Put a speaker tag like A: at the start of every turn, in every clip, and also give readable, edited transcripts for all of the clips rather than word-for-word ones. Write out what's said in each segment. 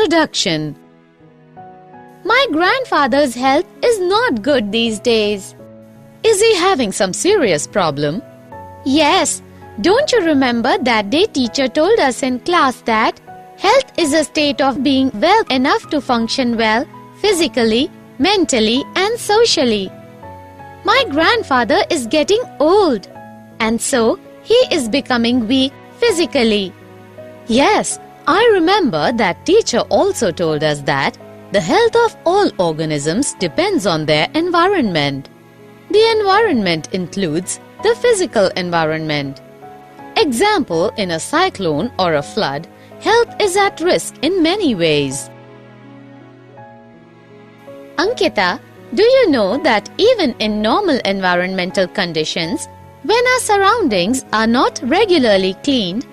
A: Introduction. My grandfather's health is not good these days. Is he having some serious problem? Yes. Don't you remember that day teacher told us in class that health is a state of being well enough to function well physically, mentally and socially. My grandfather is getting old and so he is becoming weak physically. Yes, I remember that teacher also told us that the health of all organisms depends on their environment. The environment includes the physical environment. Example, in a cyclone or a flood, health is at risk in many ways. Ankita, do you know that even in normal environmental conditions, when our surroundings are not regularly cleaned,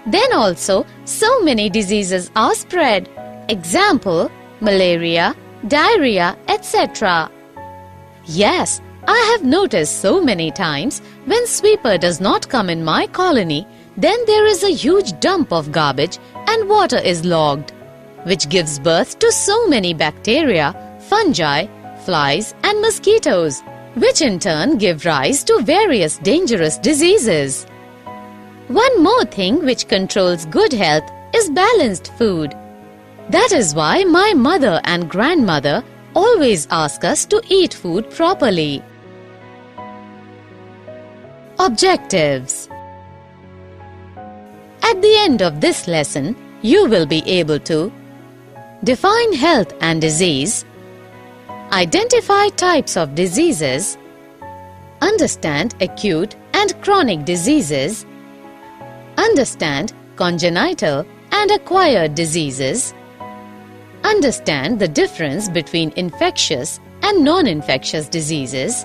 A: then also so many diseases are spread. Example, malaria, diarrhea, etc. Yes, I have noticed so many times when sweeper does not come in my colony, then there is a huge dump of garbage and water is logged, which gives birth to so many bacteria, fungi, flies and mosquitoes, which in turn give rise to various dangerous diseases. One more thing which controls good health is balanced food. That is why my mother and grandmother always ask us to eat food properly. Objectives. At the end of this lesson, you will be able to define health and disease, identify types of diseases, understand acute and chronic diseases, understand congenital and acquired diseases, understand the difference between infectious and non-infectious diseases,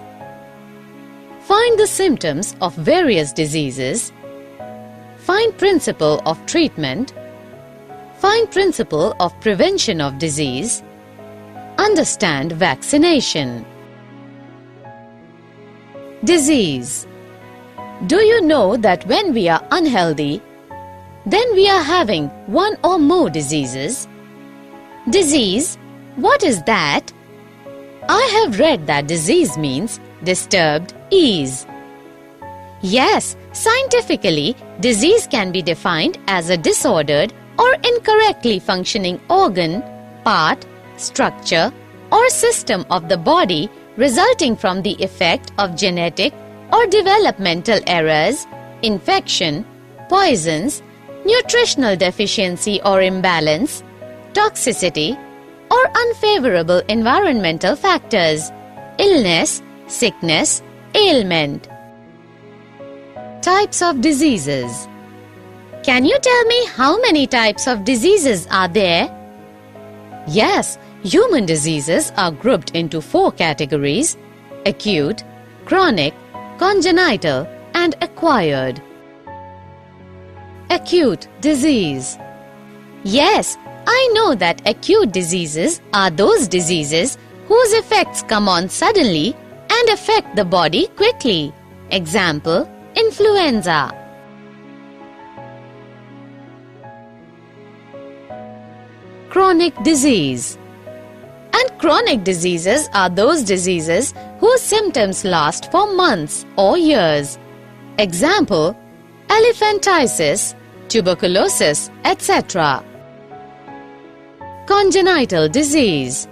A: find the symptoms of various diseases, find principle of treatment, find principle of prevention of disease, understand vaccination. Disease. Do you know that when we are unhealthy, then we are having one or more diseases? Disease, what is that? I have read that disease means disturbed ease. Yes, scientifically, disease can be defined as a disordered or incorrectly functioning organ, part, structure, or system of the body resulting from the effect of genetic or developmental errors, infection, poisons, nutritional deficiency or imbalance, toxicity, or unfavorable environmental factors, illness, sickness, ailment. Types of diseases. Can you tell me how many types of diseases are there? Yes, human diseases are grouped into 4 categories: acute, chronic, congenital, and acquired. Acute disease. Yes, I know that acute diseases are those diseases whose effects come on suddenly and affect the body quickly. Example, influenza. Chronic disease. And chronic diseases are those diseases whose symptoms last for months or years. Example, elephantiasis, tuberculosis, etc. Congenital disease.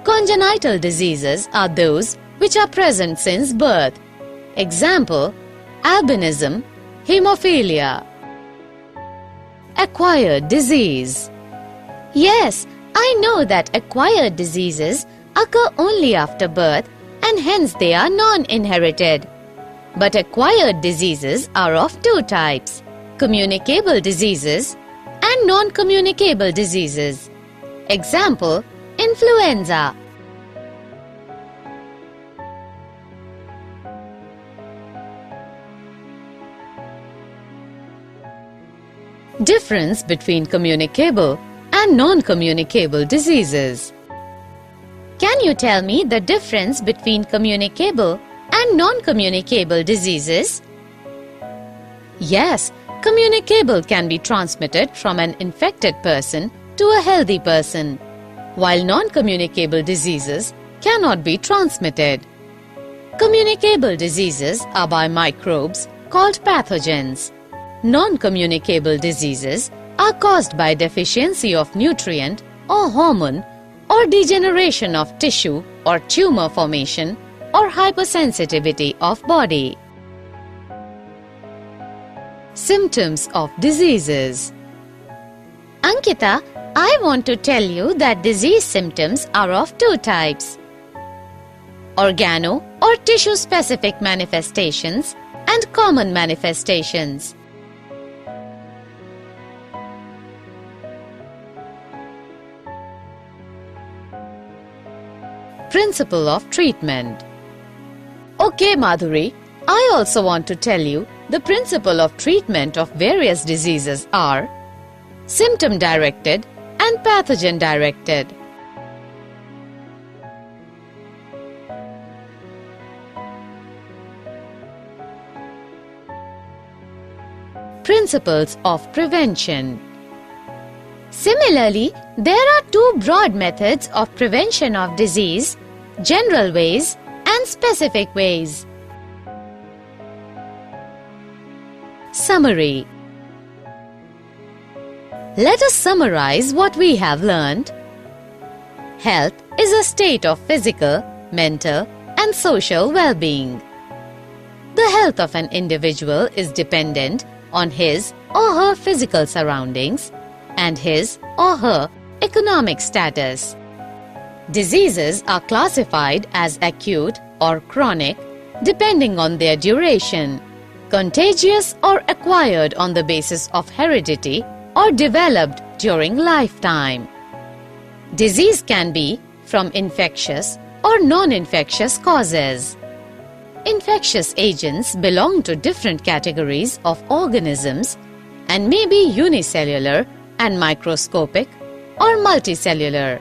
A: Congenital diseases are those which are present since birth. Example, albinism, hemophilia. Acquired disease. Yes, I know that acquired diseases occur only after birth and hence they are non-inherited. But acquired diseases are of 2 types: communicable diseases and non-communicable diseases. Example, influenza. Difference between communicable and non-communicable diseases. Can you tell me the difference between communicable and non-communicable diseases? Yes, communicable can be transmitted from an infected person to a healthy person, while non-communicable diseases cannot be transmitted. Communicable diseases are by microbes called pathogens. Non-communicable diseases are caused by deficiency of nutrient or hormone or degeneration of tissue or tumor formation or hypersensitivity of body. Symptoms of diseases. Ankita, I want to tell you that disease symptoms are of two types: organo or tissue-specific manifestations and common manifestations. Principle of treatment. Okay, Madhuri, I also want to tell you the principle of treatment of various diseases are symptom-directed and pathogen-directed. Principles of prevention. Similarly, there are two broad methods of prevention of disease: general ways and specific ways. Summary. Let us summarize what we have learned. Health is a state of physical, mental, and social well-being. The health of an individual is dependent on his or her physical surroundings and his or her economic status. Diseases are classified as acute or chronic depending on their duration, contagious or acquired on the basis of heredity, or developed during lifetime. Disease can be from infectious or non-infectious causes. Infectious agents belong to different categories of organisms and may be unicellular and microscopic or multicellular.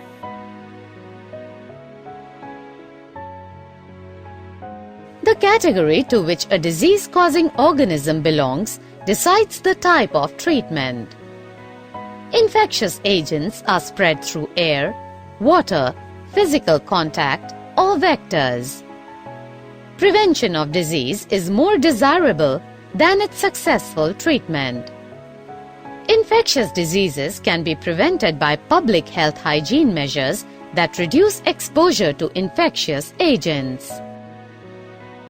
A: The category to which a disease-causing organism belongs decides the type of treatment. Infectious agents are spread through air, water, physical contact, or vectors. Prevention of disease is more desirable than its successful treatment. Infectious diseases can be prevented by public health hygiene measures that reduce exposure to infectious agents.